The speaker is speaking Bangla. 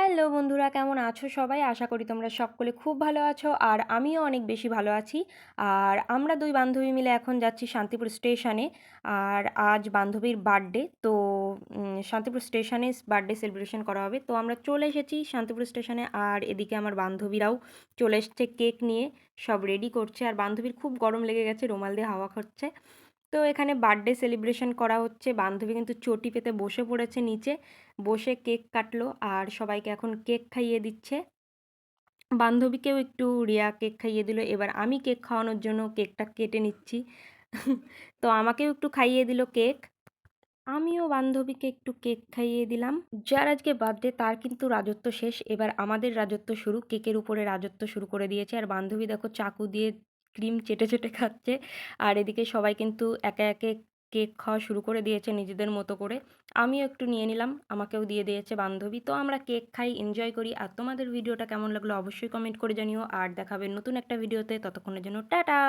হ্যালো বন্ধুরা, কেমন আছো সবাই? আশা করি তোমরা সকলে খুব ভালো আছো আর আমিও অনেক বেশি ভালো আছি। আর আমরা ২ বান্ধবী মিলে এখন যাচ্ছি শান্তিপুর স্টেশনে। আর আজ বান্ধবীর বার্থডে, তো শান্তিপুর স্টেশনে বার্থডে সেলিব্রেশন করা হবে। তো আমরা চলে এসেছি শান্তিপুর স্টেশনে, আর এদিকে আমার বান্ধবীরাও চলে এসছে কেক নিয়ে, সব রেডি করছে। আর বান্ধবীর খুব গরম লেগে গেছে, রুমাল দিয়ে হাওয়া খাচ্ছে। তো এখানে বার্থডে সেলিব্রেশন করা হচ্ছে। বান্ধবী কিন্তু চটি পেতে বসে পড়েছে নিচে, বসে কেক কাটলো আর সবাইকে এখন কেক খাইয়ে দিচ্ছে। বান্ধবীকেও একটু রিয়া কেক খাইয়ে দিল। এবার আমি কেক খাওয়ানোর জন্য কেকটা কেটে নিচ্ছি। তো আমাকেও একটু খাইয়ে দিল কেক। আমিও বান্ধবীকে একটু কেক খাইয়ে দিলাম। যার আজকে বার্থডে তার কিন্তু রাজত্ব শেষ, এবার আমাদের রাজত্ব শুরু। কেকের উপরে রাজত্ব শুরু করে দিয়েছে। আর বান্ধবী দেখো চাকু দিয়ে ক্রিম চেটে চেটে খাচ্ছে। আর এদিকে সবাই কিন্তু একে একে কেক খাওয়া শুরু করে দিয়েছে নিজেদের মতো করে। আমিও একটু নিয়ে নিলাম, আমাকেও দিয়ে দিয়েছে বান্ধবী। তো আমরা কেক খাই, এনজয় করি। আর তোমাদের ভিডিওটা কেমন লাগলো অবশ্যই কমেন্ট করে জানিও। আর দেখাবে নতুন একটা ভিডিওতে, ততক্ষণের জন্য টাটা।